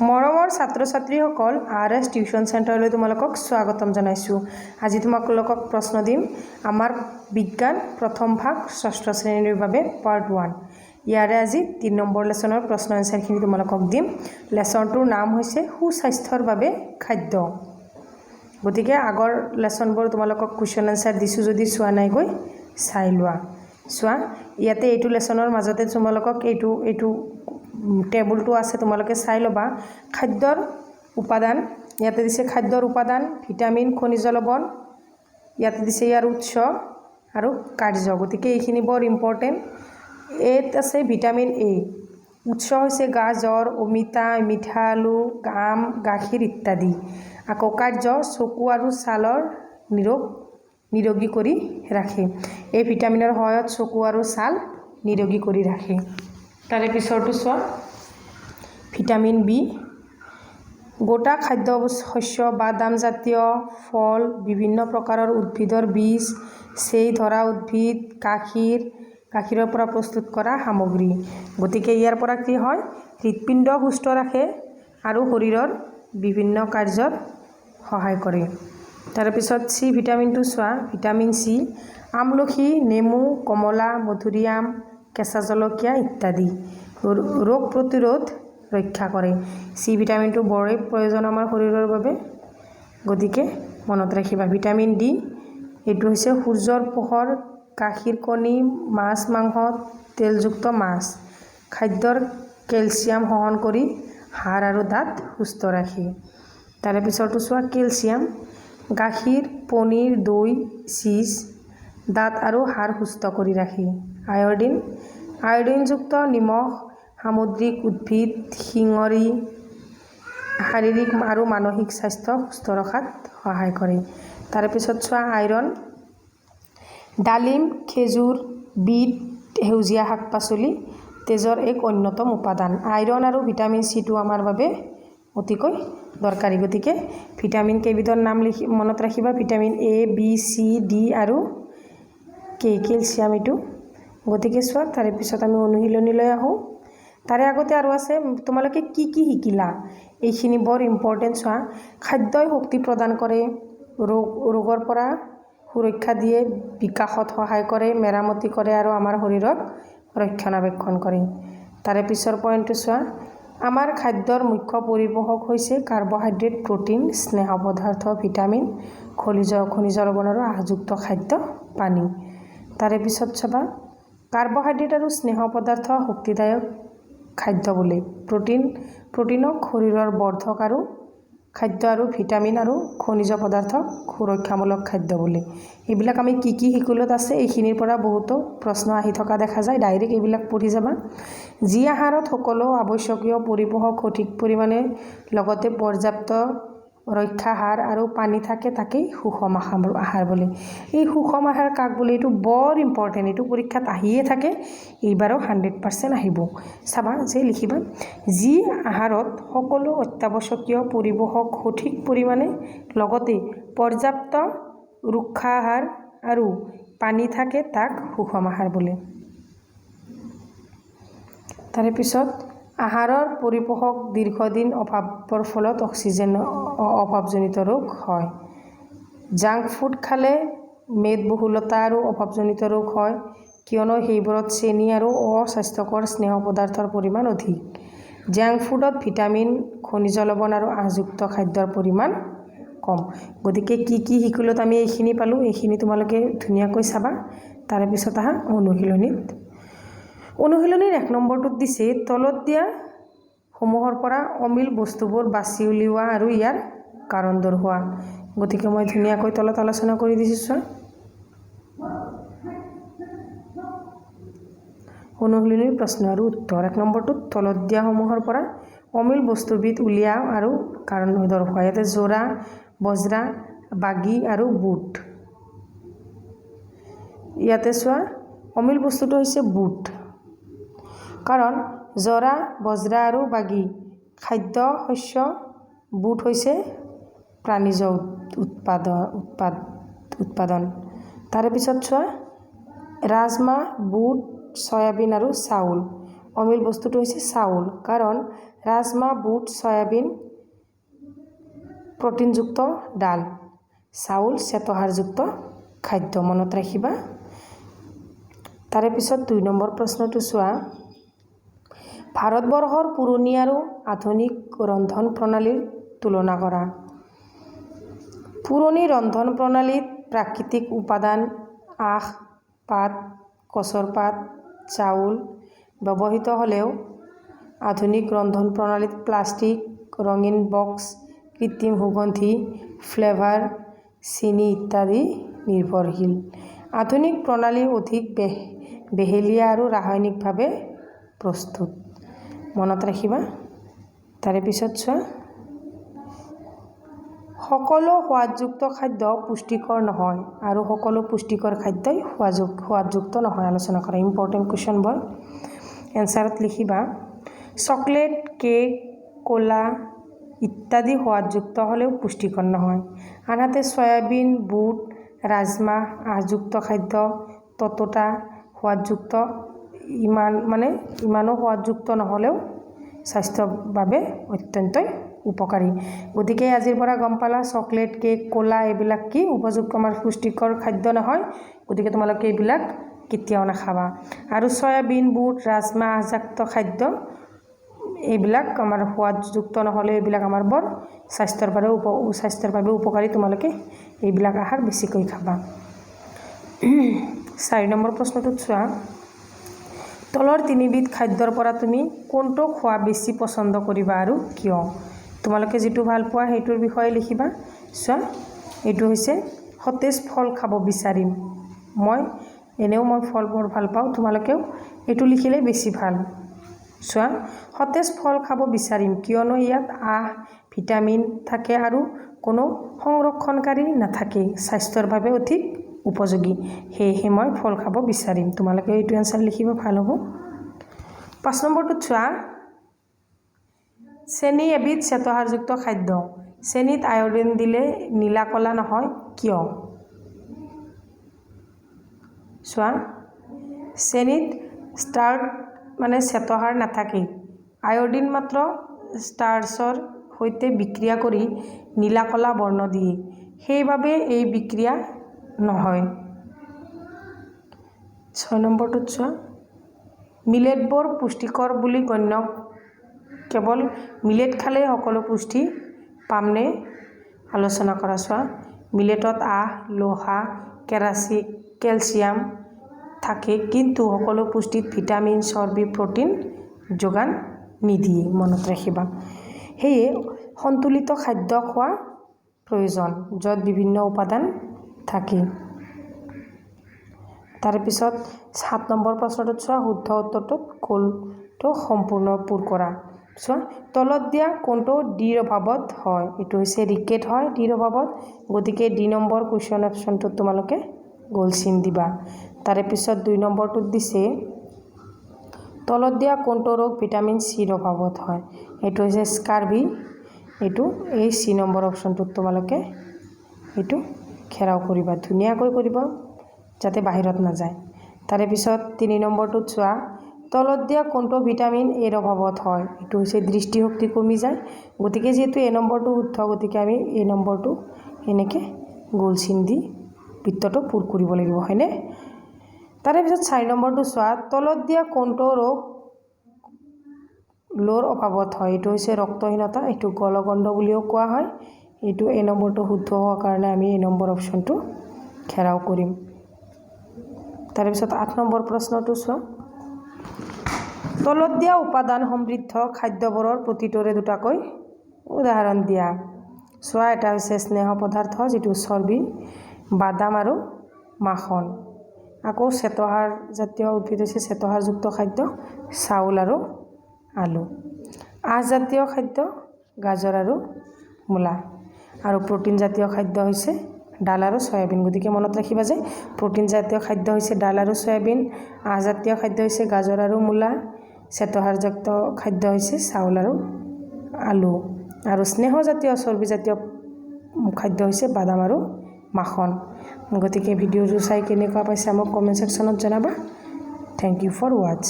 মৰমৰ ছাত্ৰ ছাত্ৰীসকল RS টিউশ্যন চেণ্টাৰলৈ তোমালোকক স্বাগতম জনাইছোঁ। আজি তোমালোকক প্ৰশ্ন দিম আমাৰ বিজ্ঞান প্ৰথম ভাগ ষষ্ঠ শ্ৰেণীৰ বাবে পাৰ্ট 1। ইয়াৰে আজি 3 নম্বৰ লেছনৰ প্ৰশ্ন এনসাৰখিনি তোমালোকক দিম। লেছনটোৰ নাম হৈছে সুস্বাস্থ্যৰ বাবে খাদ্য। গতিকে আগৰ লেছনবোৰ তোমালোকক কুৱেশ্যন এনসাৰ দিছোঁ, যদি চোৱা নাই গৈ চাই লোৱা। চোৱা, ইয়াতে এইটো লেছনৰ মাজতে তোমালোকক এইটো টেবুলটো আছে, তোমালোকে চাই ল'বা। খাদ্যৰ উপাদান, ইয়াতে দিছে খাদ্যৰ উপাদান, ভিটামিন, খনিজ লৱণ, ইয়াতে দিছে ইয়াৰ উৎস আৰু কাৰ্য। গতিকে এইখিনি বৰ ইম্পৰ্টেণ্ট। এত আছে ভিটামিন এ, উৎস হৈছে গাজৰ, অমিতা, মিঠা আলু, আম, গাখীৰ ইত্যাদি। আকৌ কাৰ্য চকু আৰু ছালৰ নিৰোগী কৰি ৰাখে। এই ভিটামিনৰ সহায়ত চকু আৰু ছাল নিৰোগী কৰি ৰাখে। তাৰে পিছৰটো চোৱা, ভিটামিন বি, গোটা খাদ্য শস্য, বাদাম জাতীয় ফল, বিভিন্ন প্ৰকাৰৰ উদ্ভিদৰ বীজ, চেই ধৰা উদ্ভিদ, গাখীৰৰ পৰা প্ৰস্তুত কৰা সামগ্ৰী। গতিকে ইয়াৰ পৰা কি হয়, হৃদপিণ্ড সুস্থ ৰাখে আৰু শৰীৰৰ বিভিন্ন কাৰ্যত সহায় কৰে। তাৰপিছত চি ভিটামিনটো চোৱা, ভিটামিন চি, আমলখি, নেমু, কমলা, মধুৰিআম, কেঁচা জলকীয়া ইত্যাদি। ৰোগ প্ৰতিৰোধ ৰক্ষা কৰে। চি ভিটামিনটো বৰেই প্ৰয়োজন আমাৰ শৰীৰৰ বাবে, গতিকে মনত ৰাখিবা। ভিটামিন ডি, এইটো হৈছে সূৰ্যৰ পোহৰ, গাখীৰ, কণী, মাছ, মাংস, তেলযুক্ত মাছ। খাদ্যৰ কেলছিয়াম শোষণ কৰি হাড় আৰু দাঁত সুস্থ ৰাখে। তাৰে পিছৰটো চোৱা, কেলছিয়াম, গাখীৰ, পনীৰ, দৈ, চীজ, দাঁত আৰু হাড় সুস্থ কৰি ৰাখে। আয়ডিনযুক্ত নিমখ সামুদ্ৰিক উদ্ভিদ, শিঙৰি শাৰীৰিক আৰু মানসিক স্বাস্থ্য সুস্থ ৰখাত সহায় কৰে। তাৰে পিছত চোৱা, আইৰণ, ডালিম, খেজুৰ, বিট, সেউজীয়া শাক পাচলি তেজৰ এক অন্যতম উপাদান। আইৰণ আৰু ভিটামিন চিটো আমাৰ বাবে অতিকৈ দৰকাৰী। গতিকে ভিটামিন কেইবিধৰ নাম মনত ৰাখিবা, vitamin A, B, C, D আৰু কেলছিয়াম এইটো। গতিকে চোৱা, তাৰে পিছত আমি অনুশীলনীলৈ আহোঁ। তাৰে আগতে আৰু আছে, তোমালোকে কি শিকিলা এইখিনি বৰ ইম্পৰ্টেণ্ট। চোৱা, খাদ্যই শক্তি প্ৰদান কৰে, ৰোগৰ পৰা সুৰক্ষা দিয়ে, বিকাশত সহায় কৰে, মেৰামতি কৰে আৰু আমাৰ শৰীৰক ৰক্ষণাবেক্ষণ কৰে। তাৰে পিছৰ পইণ্টটো চোৱা, আমাৰ খাদ্যৰ মুখ্য পৰিপোষক হৈছে কাৰ্বহাইড্ৰেট, প্ৰটিন, স্নেহ পদাৰ্থ, ভিটামিন, খনিজ লৱণ আৰু আহযুক্ত খাদ্য, পানী। তাৰে পিছত চাবা, কাৰ্বহাইড্ৰেট আৰু স্নেহ পদাৰ্থ শক্তিদায়ক খাদ্য বোলে। প্ৰটিনক শৰীৰৰ বৰ্ধক আৰু খাদ্য আৰু ভিটামিন আৰু খনিজ পদাৰ্থক সুৰক্ষামূলক খাদ্য বোলে। এইবিলাক আমি কি শিকিলত আছে, এইখিনিৰ পৰা বহুতো প্ৰশ্ন আহি থকা দেখা যায়। ডাইৰেক্ট এইবিলাক পঢ়ি যাবা। যি আহাৰত সকলো আৱশ্যকীয় পৰিপোষক সঠিক পৰিমাণে লগতে পৰ্যাপ্ত ৰক্ষা হাড় আৰু পানী থাকে, তাকেই সুষম আহাৰ বোলে। এই সুষম আহাৰ কাক বোলে, এইটো বৰ ইম্পৰ্টেণ্ট। এইটো পৰীক্ষাত আহিয়ে থাকে, এইবাৰো 100% আহিব। চাবা যে লিখিবা, যি আহাৰত সকলো অত্যাৱশ্যকীয় পৰিপোষক সঠিক পৰিমাণে লগতে পৰ্যাপ্ত ৰক্ষা আহাৰ আৰু পানী থাকে, তাক সুষম আহাৰ বোলে। তাৰে পিছত, আহাৰৰ পৰিপোষক দীৰ্ঘদিন অভাৱৰ ফলত অক্সিজেন অভাৱজনিত ৰোগ হয়। জাংক ফুড খালে মেদবহুলতা আৰু অভাৱজনিত ৰোগ হয়, কিয়নো সেইবোৰত চেনি আৰু অস্বাস্থ্যকৰ স্নেহ পদাৰ্থৰ পৰিমাণ অধিক। জাংক ফুডত ভিটামিন, খনিজ লৱণ আৰু আহযুক্ত খাদ্যৰ পৰিমাণ কম। গতিকে কি শিকিলত আমি এইখিনি পালোঁ, এইখিনি তোমালোকে ধুনীয়াকৈ চাবা। তাৰে পিছত আহা অনুশীলনীৰ 1 নম্বৰটোত দিছে, তলত দিয়া সমূহৰ পৰা অমিল বস্তুবোৰ বাছি উলিওৱা আৰু ইয়াৰ কাৰণ দৰ্শোৱা। গতিকে মই ধুনীয়াকৈ তলত আলোচনা কৰি দিছোঁ। চোৱা, অনুশীলনীৰ প্ৰশ্ন আৰু উত্তৰ। 1 নম্বৰটোত তলত দিয়া সমূহৰ পৰা অমিল বস্তুবিধ উলিওৱা আৰু কাৰণ দৰ্শোৱা। ইয়াতে জোৰা, বজ্ৰা, বাগি আৰু বুট। ইয়াতে চোৱা, অমিল বস্তুটো হৈছে বুট, কাৰণ জৰা, বজ্ৰা আৰু বাগি খাদ্য শস্য, বুট হৈছে প্ৰাণীজ উৎপাদন। তাৰে পিছত চোৱা, ৰাজমাহ, বুট, চয়াবিন আৰু চাউল। অমিল বস্তুটো হৈছে চাউল, কাৰণ ৰাজমাহ, বুট, সয়াবিন প্ৰটিনযুক্ত ডাল, চাউল শ্বেতসাৰযুক্ত খাদ্য। মনত ৰাখিবা। তাৰে পিছত 2 নম্বৰ প্ৰশ্নটো চোৱা। ভাৰতবৰ্ষৰ পুৰণি আৰু আধুনিক ৰন্ধন প্ৰণালীৰ তুলনা কৰা। পুৰণি ৰন্ধন প্ৰণালীত প্ৰাকৃতিক উপাদান আখ, পাত, গছৰ পাত, চাউল ব্যৱহৃত হ'লেও আধুনিক ৰন্ধন প্ৰণালীত প্লাষ্টিক, ৰঙীন বক্স, কৃত্ৰিম সুগন্ধি, ফ্লেভাৰ, চিনি ইত্যাদি নিৰ্ভৰশীল। আধুনিক প্ৰণালী অধিক বেহেলীয়া আৰু ৰাসায়নিকভাৱে প্ৰস্তুত। মনত ৰাখিবা। তাৰে পিছত চোৱা। সকলো সোৱাদযুক্ত খাদ্য পুষ্টিকৰ নহয় আৰু সকলো পুষ্টিকৰ খাদ্যই সোৱাদযুক্ত নহয়। আলোচনা কৰা ইম্পৰ্টেণ্ট কুৱেশ্যনবোৰ এনচাৰত লিখিবা। চকলেট, কেক, কোলা ইত্যাদি সোৱাদযুক্ত হ'লেও পুষ্টিকৰ নহয়। আনহাতে সয়াবিন, বুট, ৰাজমাহ আহযুক্ত খাদ্য ততোটা সোৱাদযুক্ত, ইমানো সোৱাদযুক্ত নহ'লেও স্বাস্থ্যৰ বাবে অত্যন্তই উপকাৰী। গতিকে আজিৰ পৰা গম পালা চকলেট, কেক, কোলা এইবিলাক কি উপযুক্ত আমাৰ পুষ্টিকৰ খাদ্য নহয়। গতিকে তোমালোকে এইবিলাক কেতিয়াও নাখাবা। আৰু সয়াবিন, বুট, ৰাজমাহ আহযুক্ত খাদ্য এইবিলাক আমাৰ সোৱাদযুক্ত নহ'লে এইবিলাক আমাৰ বৰ স্বাস্থ্যৰ বাবে উপকাৰী। তোমালোকে এইবিলাক আহাৰ বেছিকৈ খাবা। 4 নম্বৰ প্ৰশ্নটোত চোৱা। তলৰ 3বিধ খাদ্যৰ পৰা তুমি কোনটো খোৱা বেছি পচন্দ কৰিবা আৰু কিয়? তোমালোকে যিটো ভাল পোৱা সেইটোৰ বিষয়ে লিখিবা। চোৱা, এইটো হৈছে সতেজ ফল খাব বিচাৰিম। মই ফল বৰ ভাল পাওঁ। তোমালোকেও এইটো লিখিলে বেছি ভাল। চোৱা, সতেজ ফল খাব বিচাৰিম কিয়নো ইয়াত আঁহ, ভিটামিন থাকে আৰু কোনো সংৰক্ষণকাৰী নাথাকে, স্বাস্থ্যৰ বাবে অধিক উপযোগী। সেয়েহে মই ফল খাব বিচাৰিম। তোমালোকে এইটো এনচাৰ লিখিব, ভাল হ'ব। 5 নম্বৰটোত চোৱা। চেনি এবিধ শ্বেতসাৰযুক্ত খাদ্য। চেনিত আয়ডিন দিলে নীলা কলা নহয়, কিয়? চোৱা, চেনিত ষ্টাৰ্চ শ্বেতসাৰ নাথাকে। আয়ডিন মাত্ৰ ষ্টাৰ্চৰ সৈতে বিক্ৰিয়া কৰি নীলা কলা বৰ্ণ দিয়ে। সেইবাবে এই বিক্ৰিয়া নহয়। 6 নম্বৰটোত চোৱা। মিলেটবোৰ পুষ্টিকৰ বুলি গণ্য। কেৱল মিলেট খালেই সকলো পুষ্টি পামনে? আলোচনা কৰা। চোৱা, মিলেটত আঁহ, লৌহ, কেলচিয়াম থাকে, কিন্তু সকলো পুষ্টিত ভিটামিন, চৰ্বি, প্ৰটিন যোগান নিদিয়ে। মনত ৰাখিবা। সেয়ে সন্তুলিত খাদ্য খোৱা প্ৰয়োজন, য'ত বিভিন্ন উপাদান থাকে। তাৰপিছত 7 নম্বৰ প্ৰশ্নটোত চোৱা। শুদ্ধ উত্তৰটোত কোনটো সম্পূৰ্ণ পূৰ কৰা। চোৱা, তলত দিয়া কোনটো ডিৰ অভাৱত হয়? এইটো হৈছে ৰিকেট হয় ডিৰ অভাৱত। গতিকে D নম্বৰ কুৱেশ্যন অপশ্যনটোত তোমালোকে গোল চিন দিবা। তাৰে পিছত 2 নম্বৰটোত দিছে তলত দিয়া কোনটো ৰোগ ভিটামিন চিৰ অভাৱত হয়? এইটো হৈছে স্কাৰ্বি। এইটো এই C নম্বৰ অপশ্যনটোত তোমালোকে এইটো ঘেৰাও কৰিবা, ধুনীয়াকৈ কৰিবা যাতে বাহিৰত নাযায়। তাৰে পিছত 3 নম্বৰটোত চোৱা। তলত দিয়া কোনটো ভিটামিন এৰ অভাৱত হয়? এইটো হৈছে দৃষ্টিশক্তি কমি যায়। গতিকে যিহেতু এ নম্বৰটো শুদ্ধ, গতিকে আমি এই নম্বৰটো এনেকৈ গোল চিন দি বৃত্তটো পূৰ কৰিব লাগিব, হয়নে? তাৰে পিছত 4 নম্বৰটো চোৱা। তলত দিয়া কোনটো ৰোগ লোৰ অভাৱত হয়? এইটো হৈছে ৰক্তহীনতা। এইটো গলগণ্ড বুলিও কোৱা হয়। এইটো এ নম্বৰটো শুদ্ধ হোৱাৰ কাৰণে আমি এই নম্বৰ অপশ্যনটো ঘেৰাও কৰিম। তাৰে পিছত 8 নম্বৰ প্ৰশ্নটো চোৱা। তলত দিয়া উপাদান সমৃদ্ধ খাদ্যবোৰৰ প্ৰতিটোৰে দুটাকৈ উদাহৰণ দিয়া। চোৱা, এটা হৈছে স্নেহ পদাৰ্থ যিটো চৰ্বি, বাদাম আৰু মাখন। আকৌ শ্বেতসাৰ জাতীয় উদ্ভিদ হৈছে শ্বেতসাৰযুক্ত খাদ্য, চাউল আৰু আলু। আঁহজাতীয় খাদ্য গাজৰ আৰু মূলা। আৰু প্ৰটিন জাতীয় খাদ্য হৈছে ডাল আৰু সয়াবিন। গতিকে মনত ৰাখিবা যে প্ৰটিন জাতীয় খাদ্য হৈছে ডাল আৰু সয়াবিন, আঁহজাতীয় খাদ্য হৈছে গাজৰ আৰু মূলা, শ্বেতসাৰযুক্ত খাদ্য হৈছে চাউল আৰু আলু, আৰু স্নেহজাতীয় চৰ্বিজাতীয় খাদ্য হৈছে বাদাম আৰু মাখন। গতিকে ভিডিঅ'টো চাই কেনেকুৱা পাইছা মোক কমেণ্ট ছেকশ্যনত জনাবা। Thank you for watch.